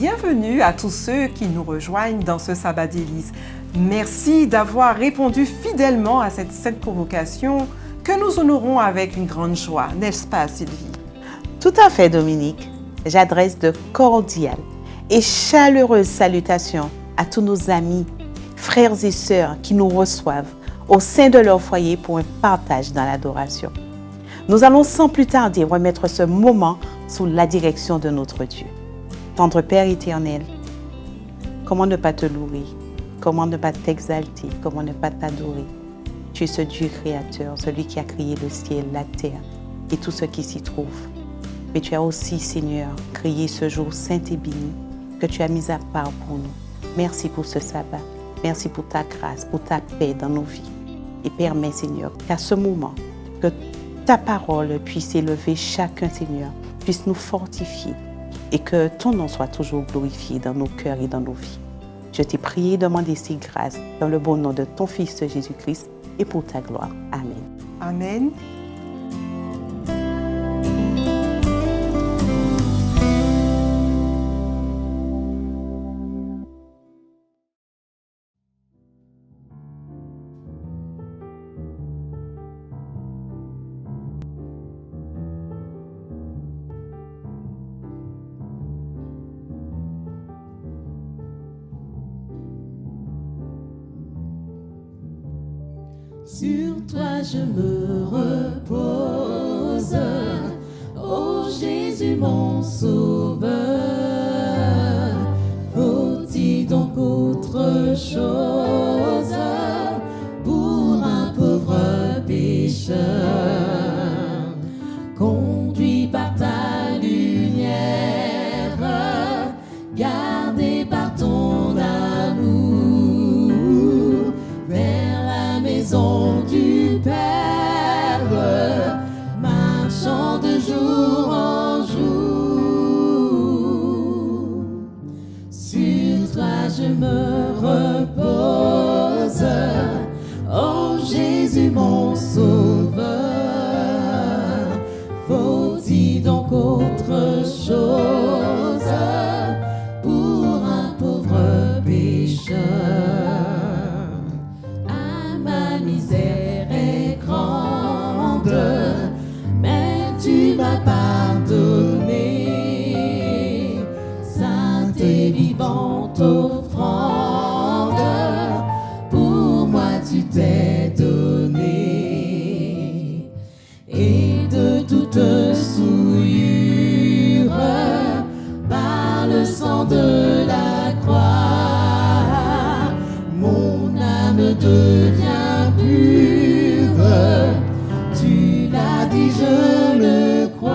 bienvenue à tous ceux qui nous rejoignent dans ce sabbat délice. Merci d'avoir répondu fidèlement à cette sainte convocation que nous honorons avec une grande joie, n'est-ce pas Sylvie? Tout à fait Dominique. J'adresse de cordiales et chaleureuses salutations à tous nos amis, frères et sœurs qui nous reçoivent au sein de leur foyer pour un partage dans l'adoration. Nous allons sans plus tarder remettre ce moment sous la direction de notre Dieu. Tendre Père éternel, comment ne pas te louer? Comment ne pas t'exalter? Comment ne pas t'adorer? Tu es ce Dieu créateur, celui qui a créé le ciel, la terre et tout ce qui s'y trouve. Mais tu as aussi, Seigneur, créé ce jour saint et béni que tu as mis à part pour nous. Merci pour ce sabbat. Merci pour ta grâce, pour ta paix dans nos vies. Et permets, Seigneur, qu'à ce moment, que ta parole puisse élever chacun, Seigneur, puisse nous fortifier et que ton nom soit toujours glorifié dans nos cœurs et dans nos vies. Je t'ai prié et demandé ces grâces dans le bon nom de ton Fils Jésus-Christ et pour ta gloire. Amen. Amen. Sur toi je me repose, ô Jésus mon sauveur. Faut-il donc autre chose pour un pauvre pécheur? Conduit par ta lumière, gardé par ton amour, vers la maison du Père, marchant de jour en jour. Sur toi je me repose, ô Jésus mon sauveur. Faut-il donc autre chose pour un pauvre pécheur? Ah, ma misère est grande, mais tu m'as pardonné. Sainte et vivante offrande, pour moi tu t'es donné. Et de toute souillure, par le sang de la croix, mon âme devient pure. Tu l'as dit, je le crois.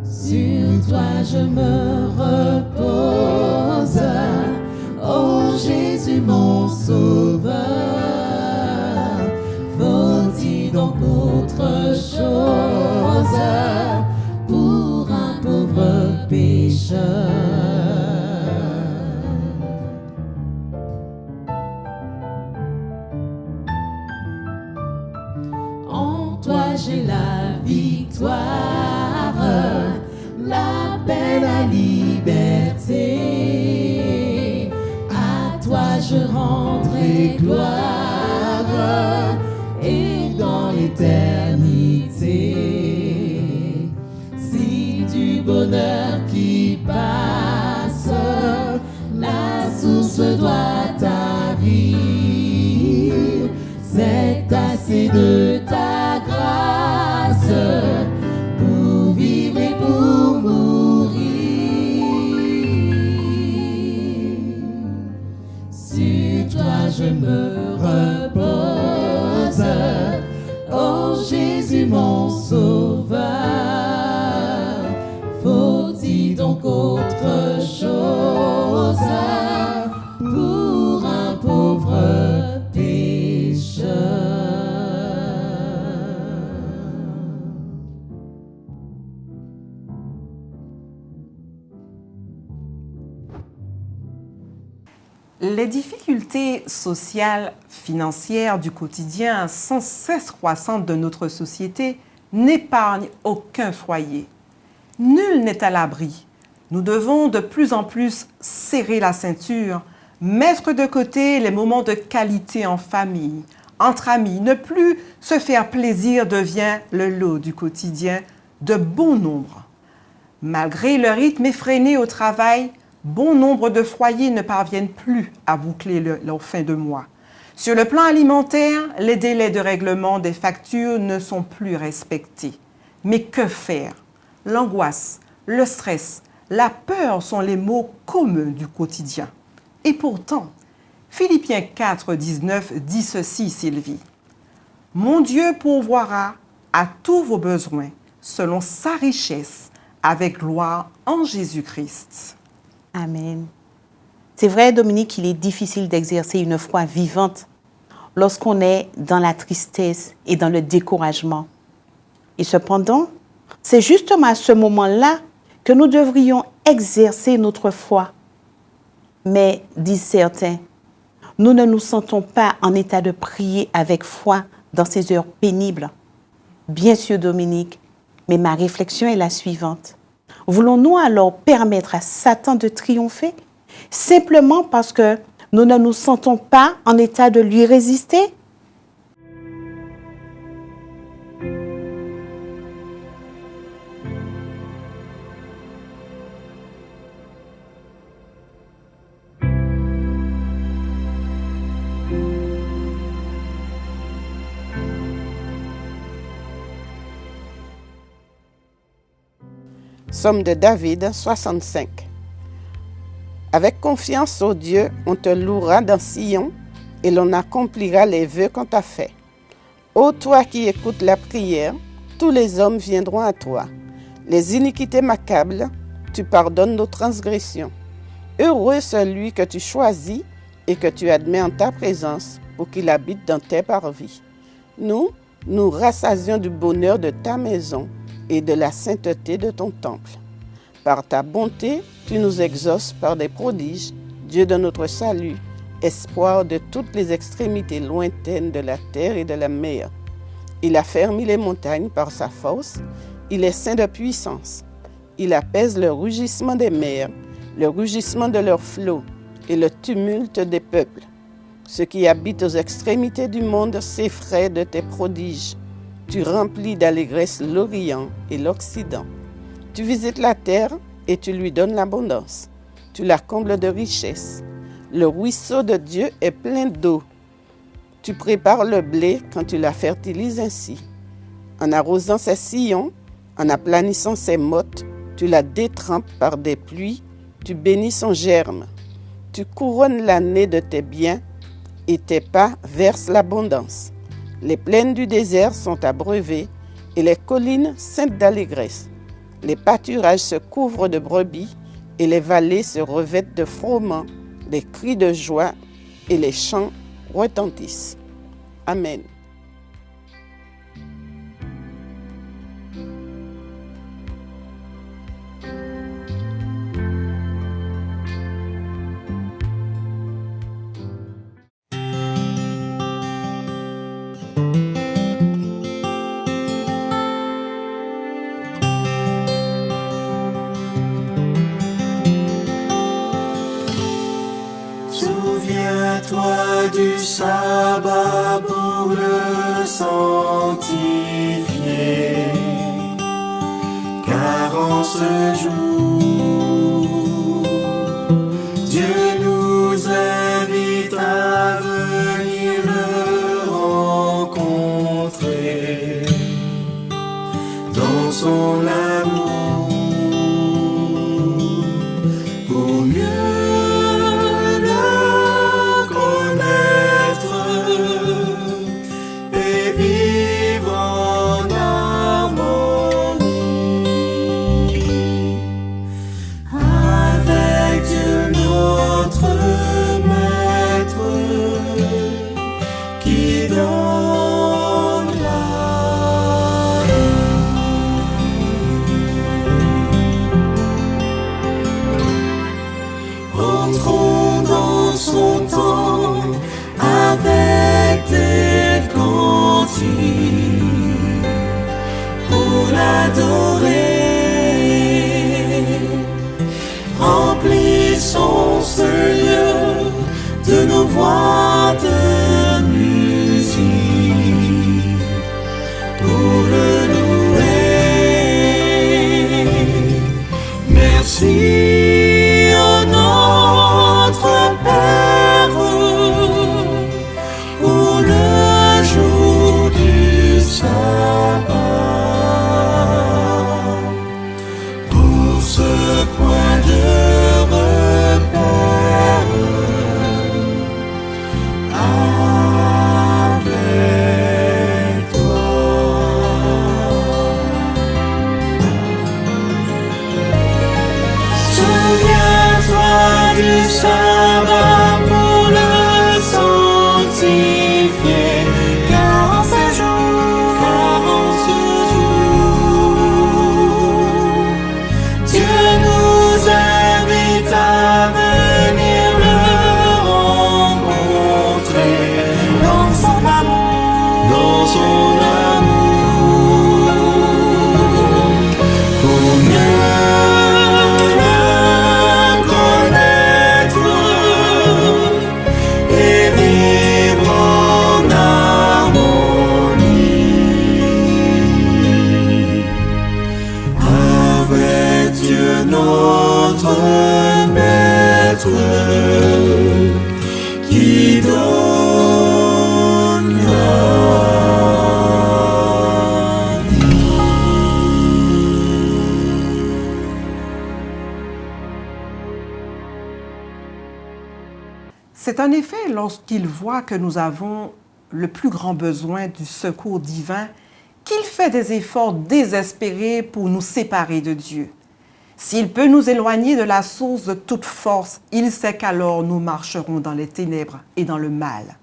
Sur toi je me repose, ô Jésus mon sauveur. Faut-il donc autre chose pour un pauvre pécheur? En toi j'ai la victoire, la paix, la liberté. À toi je rendrai gloire et dans l'éternité. Si du bonheur qui passe, la source doit tarir, c'est assez de ta grâce pour vivre et pour mourir. Sur toi je me repose, ô Jésus mon sauveur. Faut-il donc autre chose pour un pauvre pécheur? Les difficultés sociales, financières du quotidien sans cesse croissantes de notre société n'épargnent aucun foyer. Nul n'est à l'abri. Nous devons de plus en plus serrer la ceinture, mettre de côté les moments de qualité en famille, entre amis. Ne plus se faire plaisir devient le lot du quotidien de bon nombre. Malgré le rythme effréné au travail, bon nombre de foyers ne parviennent plus à boucler leur fin de mois. Sur le plan alimentaire, les délais de règlement des factures ne sont plus respectés. Mais que faire? L'angoisse, le stress, la peur sont les maux communs du quotidien. Et pourtant, Philippiens 4, 19 dit ceci, Sylvie. « Mon Dieu pourvoira à tous vos besoins selon sa richesse avec gloire en Jésus-Christ. » Amen. C'est vrai, Dominique, qu'il est difficile d'exercer une foi vivante lorsqu'on est dans la tristesse et dans le découragement. Et cependant, c'est justement à ce moment-là que nous devrions exercer notre foi. Mais, disent certains, nous ne nous sentons pas en état de prier avec foi dans ces heures pénibles. Bien sûr, Dominique, mais ma réflexion est la suivante. Voulons-nous alors permettre à Satan de triompher simplement parce que nous ne nous sentons pas en état de lui résister? Psaume de David 65. Avec confiance au Dieu, on te louera dans Sion et l'on accomplira les vœux qu'on t'a faits. Ô toi qui écoutes la prière, tous les hommes viendront à toi. Les iniquités m'accablent, tu pardonnes nos transgressions. Heureux celui que tu choisis et que tu admets en ta présence pour qu'il habite dans tes parvis. Nous rassasions du bonheur de ta maison et de la sainteté de ton temple. Par ta bonté, tu nous exauces par des prodiges, Dieu de notre salut, espoir de toutes les extrémités lointaines de la terre et de la mer. Il a fermé les montagnes par sa force, il est saint de puissance. Il apaise le rugissement des mers, le rugissement de leurs flots et le tumulte des peuples. Ceux qui habitent aux extrémités du monde s'effraient de tes prodiges. Tu remplis d'allégresse l'Orient et l'Occident. Tu visites la terre et tu lui donnes l'abondance. Tu la combles de richesses. Le ruisseau de Dieu est plein d'eau. Tu prépares le blé quand tu la fertilises ainsi. En arrosant ses sillons, en aplanissant ses mottes, tu la détrempes par des pluies, tu bénis son germe. Tu couronnes l'année de tes biens et tes pas versent l'abondance. Les plaines du désert sont abreuvées et les collines ceintes d'allégresse. Les pâturages se couvrent de brebis et les vallées se revêtent de froment. Les cris de joie et les chants retentissent. Amen. Souviens-toi du sabbat pour le sanctifier, car en ce jour, Dieu nous invite à venir le rencontrer dans son amour pour mieux pour l'adorer Seigneur, de nos voix de musique pour le louer. Merci, ô notre Père, pour le jour du sabbat, pour ce point de repère avec toi. Souviens-toi du sabbat pour le sanctifier, car en ce jour, Dieu nous invite à venir le rencontrer dans son amour, pour mieux le connaître et vivre en harmonie avec Dieu notre Maître qui donne la vie. C'est en effet lorsqu'il voit que nous avons le plus grand besoin du secours divin qu'il fait des efforts désespérés pour nous séparer de Dieu. S'il peut nous éloigner de la source de toute force, il sait qu'alors nous marcherons dans les ténèbres et dans le mal.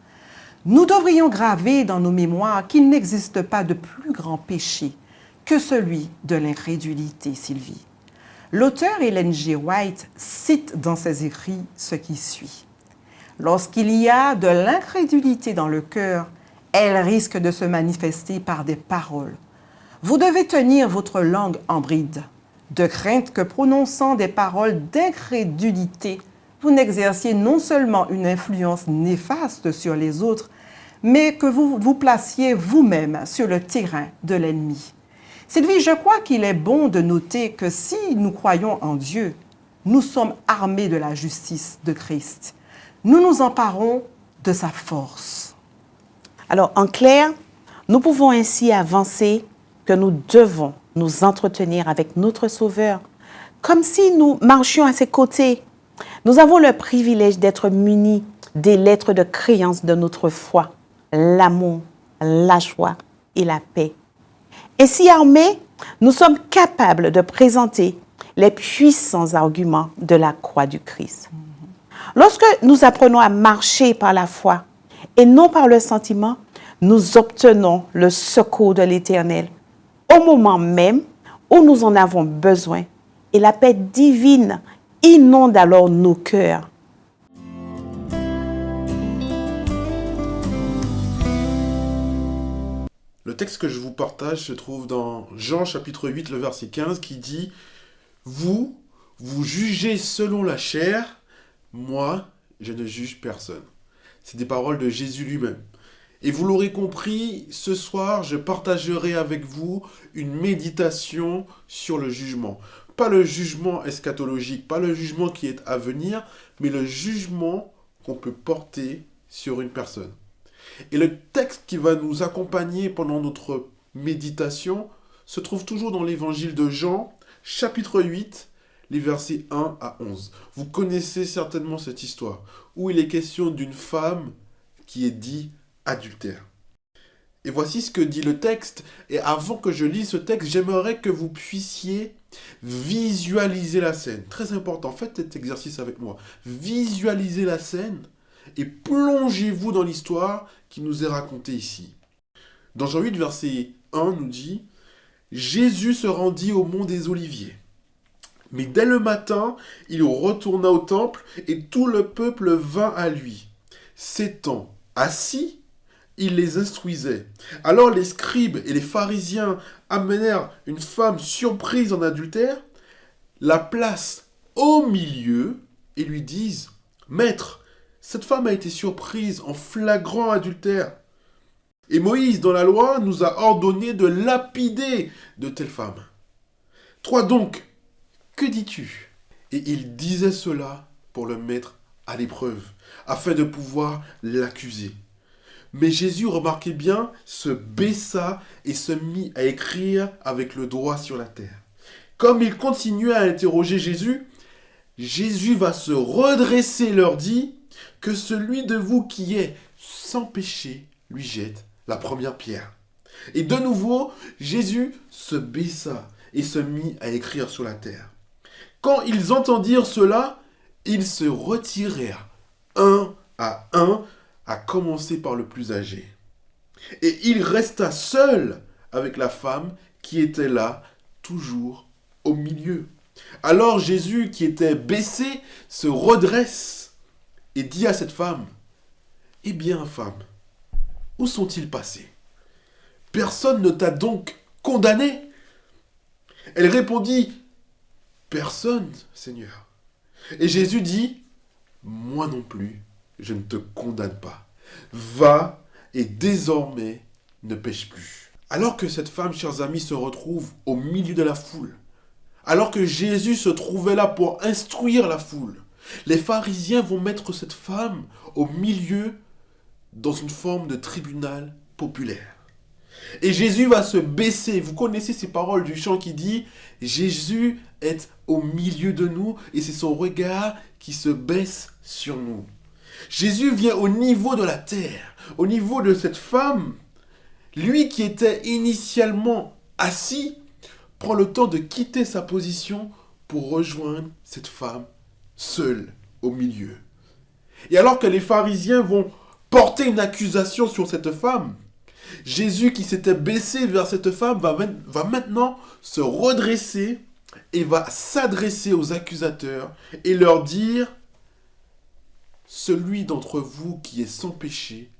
Nous devrions graver dans nos mémoires qu'il n'existe pas de plus grand péché que celui de l'incrédulité, Sylvie. L'auteur Ellen G. White cite dans ses écrits ce qui suit. Lorsqu'il y a de l'incrédulité dans le cœur, elle risque de se manifester par des paroles. Vous devez tenir votre langue en bride, de crainte que prononçant des paroles d'incrédulité, vous n'exerciez non seulement une influence néfaste sur les autres, mais que vous vous placiez vous-même sur le terrain de l'ennemi. Sylvie, je crois qu'il est bon de noter que si nous croyons en Dieu, nous sommes armés de la justice de Christ. Nous nous emparons de sa force. Alors, en clair, nous pouvons ainsi avancer que nous devons nous entretenir avec notre Sauveur, comme si nous marchions à ses côtés. Nous avons le privilège d'être munis des lettres de créance de notre foi, l'amour, la joie et la paix. Ainsi armés, nous sommes capables de présenter les puissants arguments de la croix du Christ. Lorsque nous apprenons à marcher par la foi et non par le sentiment, nous obtenons le secours de l'Éternel au moment même où nous en avons besoin et la paix divine inonde alors nos cœurs. Le texte que je vous partage se trouve dans Jean chapitre 8, le verset 15 qui dit « Vous jugez selon la chair, moi, je ne juge personne. » C'est des paroles de Jésus lui-même. Et vous l'aurez compris, ce soir, je partagerai avec vous une méditation sur le jugement. Pas le jugement eschatologique, pas le jugement qui est à venir, mais le jugement qu'on peut porter sur une personne. Et le texte qui va nous accompagner pendant notre méditation se trouve toujours dans l'évangile de Jean, chapitre 8, les versets 1 à 11. Vous connaissez certainement cette histoire, où il est question d'une femme qui est dite adultère. Et voici ce que dit le texte. Et avant que je lise ce texte, j'aimerais que vous puissiez visualiser la scène. Très important, faites cet exercice avec moi. Visualisez la scène et plongez-vous dans l'histoire qui nous est racontée ici. Dans Jean 8, verset 1, nous dit « Jésus se rendit au mont des Oliviers. Mais dès le matin, il retourna au temple et tout le peuple vint à lui. S'étant assis, il les instruisait. Alors les scribes et les pharisiens amenèrent une femme surprise en adultère, la placent au milieu et lui disent Maître, cette femme a été surprise en flagrant adultère. Et Moïse, dans la loi, nous a ordonné de lapider de telles femmes. Toi donc, que dis-tu » Et il disait cela pour le mettre à l'épreuve, afin de pouvoir l'accuser. Mais Jésus, remarquez bien, se baissa et se mit à écrire avec le doigt sur la terre. Comme il continuait à interroger Jésus, Jésus va se redresser et leur dit que celui de vous qui est sans péché lui jette la première pierre. Et de nouveau, Jésus se baissa et se mit à écrire sur la terre. Quand ils entendirent cela, ils se retirèrent un, à commencer par le plus âgé. Et il resta seul avec la femme qui était là, toujours au milieu. Alors Jésus, qui était baissé, se redresse et dit à cette femme, « Eh bien, femme, où sont-ils passés? Personne ne t'a donc condamné ?» Elle répondit, « Personne, Seigneur. » Et Jésus dit, « Moi non plus, je ne te condamne pas. Va et désormais ne pêche plus. » Alors que cette femme, chers amis, se retrouve au milieu de la foule, alors que Jésus se trouvait là pour instruire la foule, les pharisiens vont mettre cette femme au milieu dans une forme de tribunal populaire. Et Jésus va se baisser. Vous connaissez ces paroles du chant qui dit « Jésus est au milieu de nous et c'est son regard qui se baisse sur nous. » Jésus vient au niveau de la terre, au niveau de cette femme. Lui qui était initialement assis, prend le temps de quitter sa position pour rejoindre cette femme seule au milieu. Et alors que les pharisiens vont porter une accusation sur cette femme, Jésus qui s'était baissé vers cette femme va maintenant se redresser et va s'adresser aux accusateurs et leur dire « Celui d'entre vous qui est sans péché,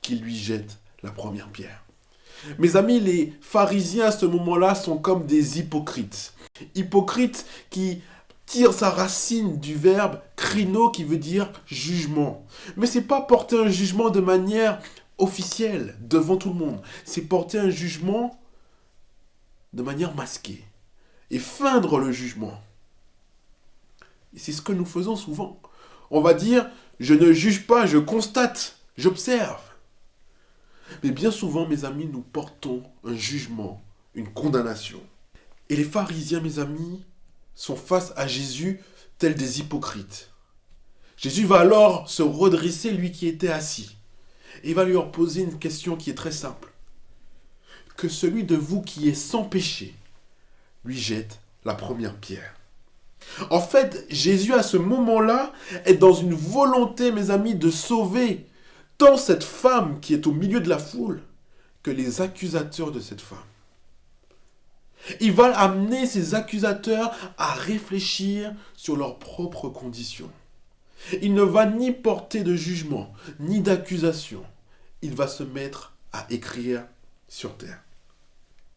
qui lui jette la première pierre. » Mes amis, les pharisiens à ce moment-là sont comme des hypocrites. Hypocrites qui tirent sa racine du verbe krino qui veut dire jugement. Mais ce n'est pas porter un jugement de manière officielle devant tout le monde. C'est porter un jugement de manière masquée et feindre le jugement. Et c'est ce que nous faisons souvent. On va dire, je ne juge pas, je constate, j'observe. Mais bien souvent, mes amis, nous portons un jugement, une condamnation. Et les pharisiens, mes amis, sont face à Jésus tels des hypocrites. Jésus va alors se redresser, lui qui était assis, et va lui poser une question qui est très simple. Que celui de vous qui est sans péché lui jette la première pierre. En fait, Jésus, à ce moment-là, est dans une volonté, mes amis, de sauver tant cette femme qui est au milieu de la foule que les accusateurs de cette femme. Il va amener ces accusateurs à réfléchir sur leurs propres conditions. Il ne va ni porter de jugement, ni d'accusation. Il va se mettre à écrire sur terre.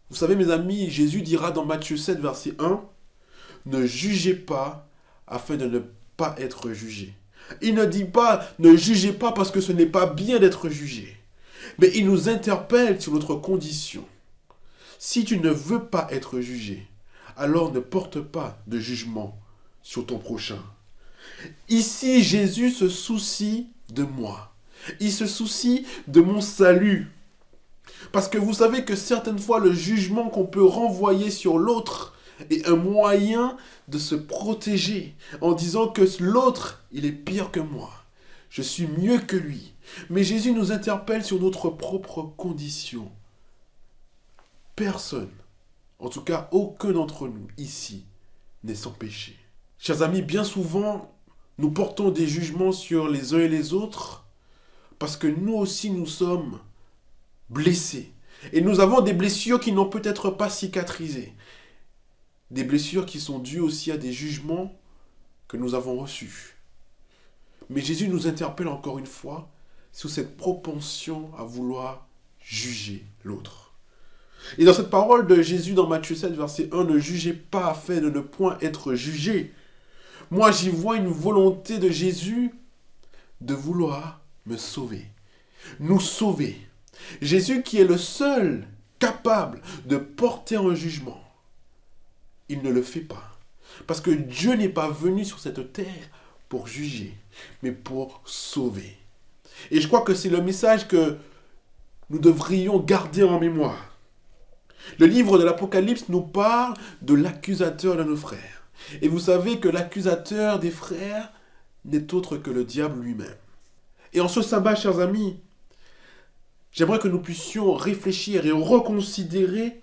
Vous savez, mes amis, Jésus dira dans Matthieu 7, verset 1, « Ne jugez pas afin de ne pas être jugé. » Il ne dit pas « ne jugez pas parce que ce n'est pas bien d'être jugé ». Mais il nous interpelle sur notre condition. Si tu ne veux pas être jugé, alors ne porte pas de jugement sur ton prochain. Ici, Jésus se soucie de moi. Il se soucie de mon salut. Parce que vous savez que certaines fois, le jugement qu'on peut renvoyer sur l'autre est un moyen de se protéger en disant que l'autre, il est pire que moi. Je suis mieux que lui. Mais Jésus nous interpelle sur notre propre condition. Personne, en tout cas aucun d'entre nous ici, n'est sans péché. Chers amis, bien souvent, nous portons des jugements sur les uns et les autres parce que nous aussi nous sommes blessés. Et nous avons des blessures qui n'ont peut-être pas cicatrisé. Des blessures qui sont dues aussi à des jugements que nous avons reçus. Mais Jésus nous interpelle encore une fois sur cette propension à vouloir juger l'autre. Et dans cette parole de Jésus dans Matthieu 7, verset 1, « Ne jugez pas afin de ne point être jugés. Moi, j'y vois une volonté de Jésus de vouloir me sauver, nous sauver. Jésus qui est le seul capable de porter un jugement. Il ne le fait pas. Parce que Dieu n'est pas venu sur cette terre pour juger, mais pour sauver. Et je crois que c'est le message que nous devrions garder en mémoire. Le livre de l'Apocalypse nous parle de l'accusateur de nos frères. Et vous savez que l'accusateur des frères n'est autre que le diable lui-même. Et en ce sabbat, chers amis, j'aimerais que nous puissions réfléchir et reconsidérer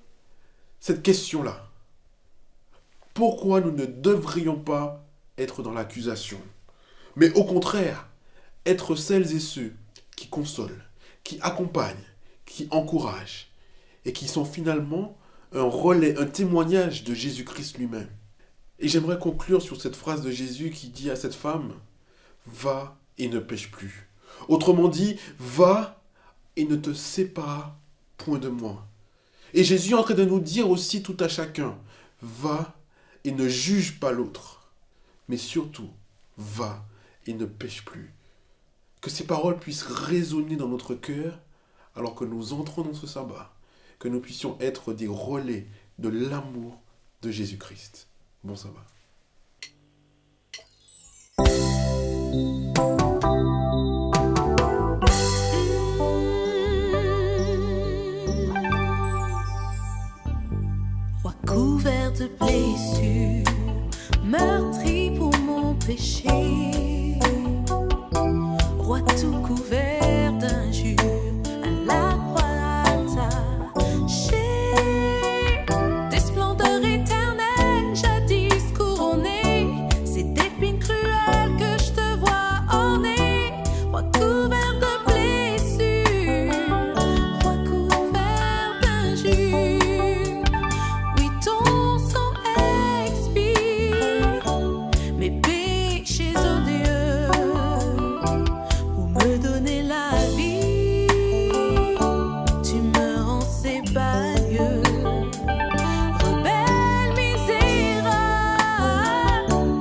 cette question-là. Pourquoi nous ne devrions pas être dans l'accusation, mais au contraire, être celles et ceux qui consolent, qui accompagnent, qui encouragent, et qui sont finalement un relais, un témoignage de Jésus-Christ lui-même. Et j'aimerais conclure sur cette phrase de Jésus qui dit à cette femme, « Va et ne pêche plus ». Autrement dit, « Va et ne te sépare point de moi ». Et Jésus est en train de nous dire aussi tout à chacun, « Va et ne juge pas l'autre, mais surtout, va et ne pêche plus ». Que ces paroles puissent résonner dans notre cœur alors que nous entrons dans ce sabbat, que nous puissions être des relais de l'amour de Jésus-Christ. Bon sabbat. Roi couvert de blessures, meurtri pour mon péché. Roi tout couvert d'injures, à la croix attaché. Des splendeurs éternelles, jadis couronnées, c'est d'épines cruelles que je te vois orner. Roi couvert de blessures, roi couvert d'injures. Oui, ton sang expire mes péchés odieux. Pour me donner la vie, tu me rends sébalieux. Rebelle misérable,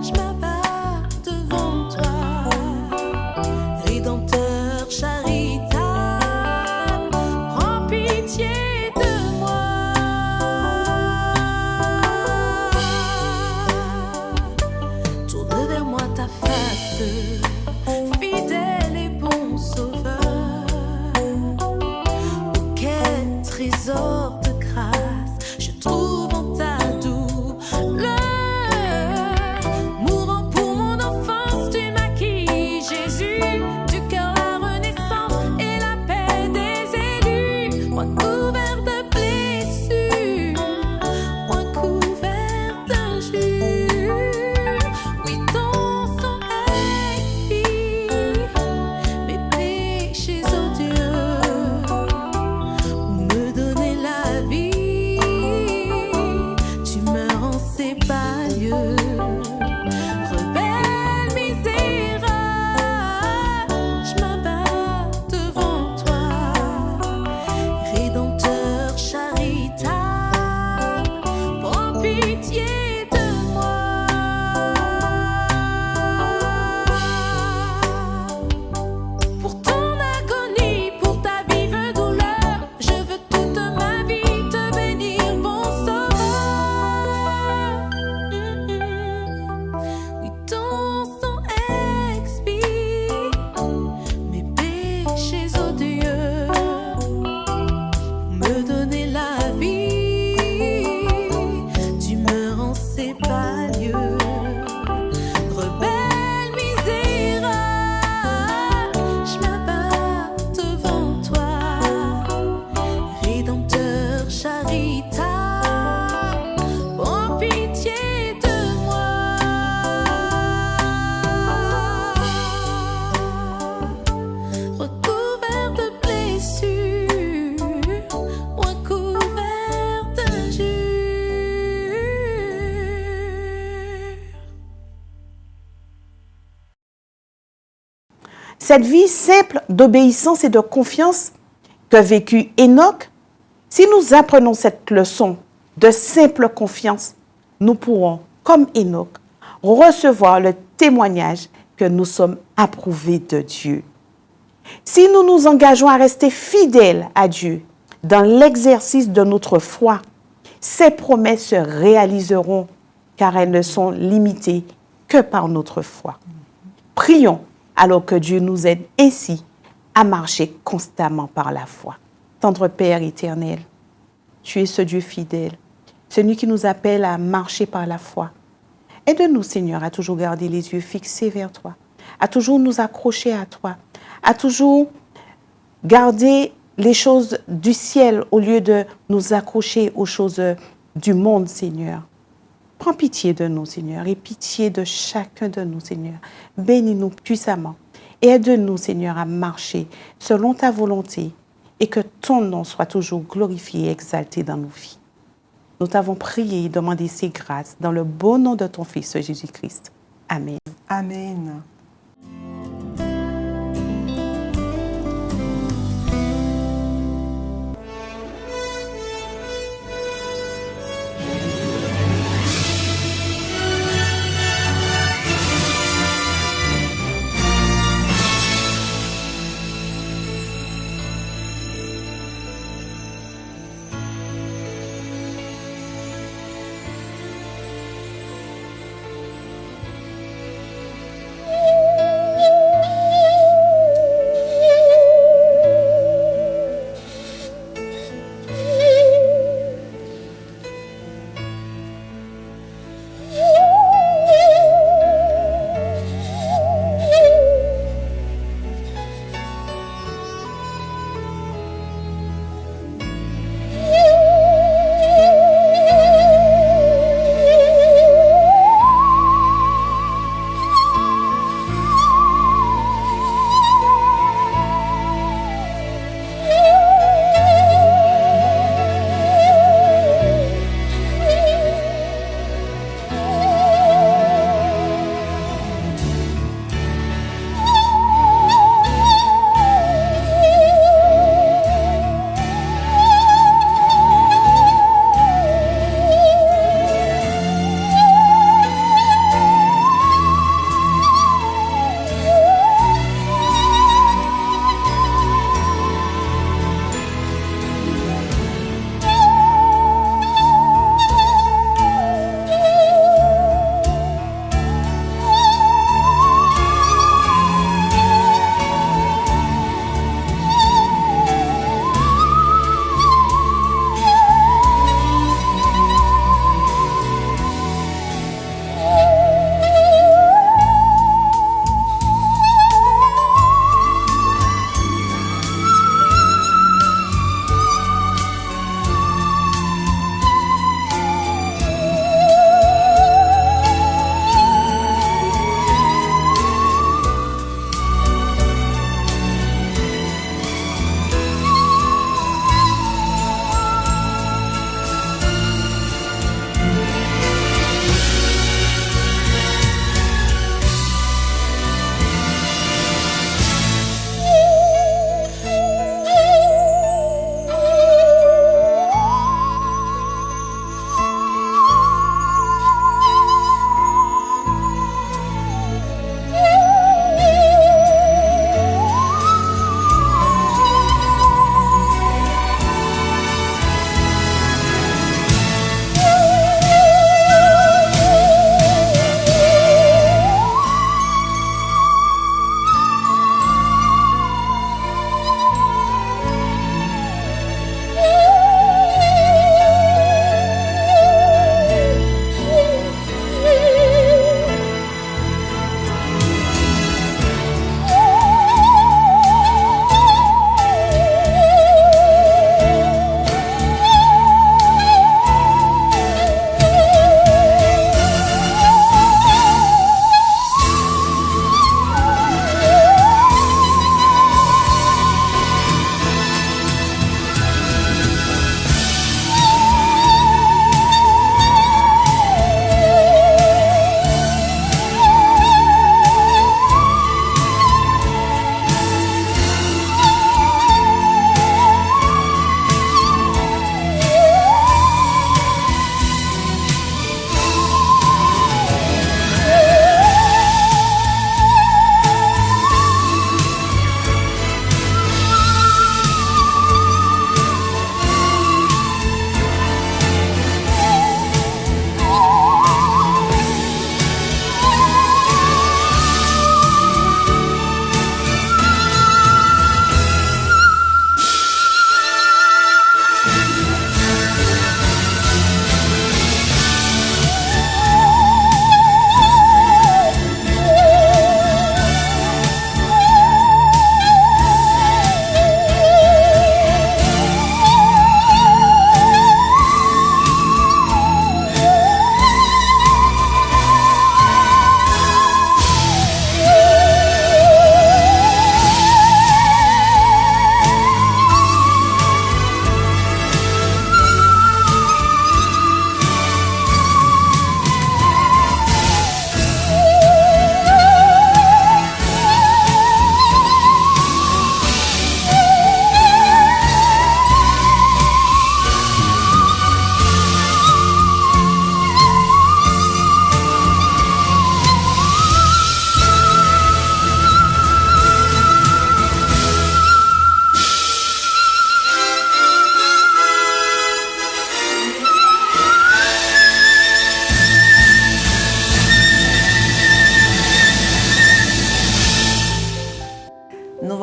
je m'abats devant toi. Rédempteur charitable, prends pitié de moi. Tourne vers moi ta face, fidèle et bon sauveur. Quel trésor de grâce je trouve en ta douleur. Mourant pour mon enfance, tu m'acquis, Jésus. Du cœur la renaissance et la paix des élus. Roi couvert de blessures, roi couvert d'injures. Oui, ton sang expire mes péchés odieux. Pour me donner la vie, tu me rends sébalieux. Rebelle misérable, je m'abats devant toi. Rédempteur charitable, prends pitié de moi. Pour ton agonie, pour ta vive douleur, je veux toute ma vie te bénir, bon sauveur. Oui, ton sang expire mes péchés odieux. Pour me donner la vie, tu me rends sébalieux. Rebelle misérable, je m'abats devant toi. Rédempteur charitable, prends pitié de moi. Recouvert de blessures, recouvert d'injures. Cette vie simple d'obéissance et de confiance que vécut Enoch, si nous apprenons cette leçon de simple confiance, nous pourrons, comme Enoch, recevoir le témoignage que nous sommes approuvés de Dieu. Si nous nous engageons à rester fidèles à Dieu dans l'exercice de notre foi, ces promesses se réaliseront car elles ne sont limitées que par notre foi. Prions alors que Dieu nous aide ainsi à marcher constamment par la foi. Tendre Père éternel, tu es ce Dieu fidèle, celui qui nous appelle à marcher par la foi. Aide-nous, Seigneur, à toujours garder les yeux fixés vers toi, à toujours nous accrocher à toi, à toujours garder les choses du ciel au lieu de nous accrocher aux choses du monde, Seigneur. Prends pitié de nous, Seigneur, et pitié de chacun de nous, Seigneur. Bénis-nous puissamment et aide-nous, Seigneur, à marcher selon ta volonté et que ton nom soit toujours glorifié et exalté dans nos vies. Nous t'avons prié et demandé ces grâces dans le beau nom de ton Fils Jésus-Christ. Amen. Amen.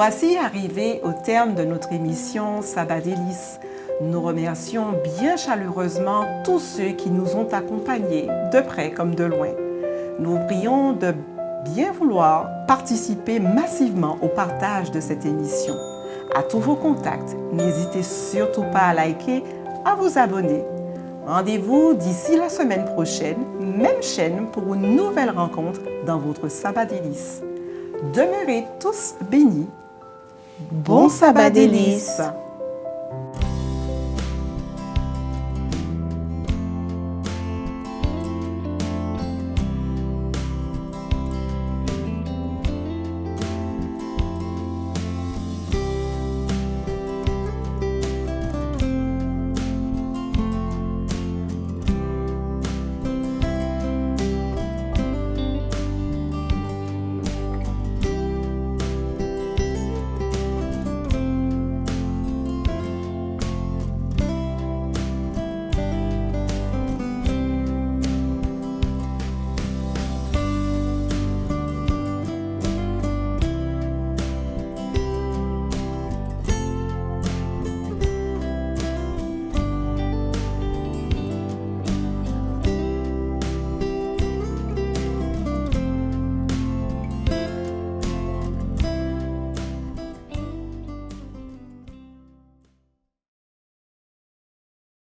voici arrivés au terme de notre émission Sabbat délices. Nous remercions bien chaleureusement tous ceux qui nous ont accompagnés, de près comme de loin. Nous vous prions de bien vouloir participer massivement au partage de cette émission. À tous vos contacts, n'hésitez surtout pas à liker, à vous abonner. Rendez-vous d'ici la semaine prochaine, même chaîne pour une nouvelle rencontre dans votre Sabbat délices. Demeurez tous bénis. Bon sabbat délices.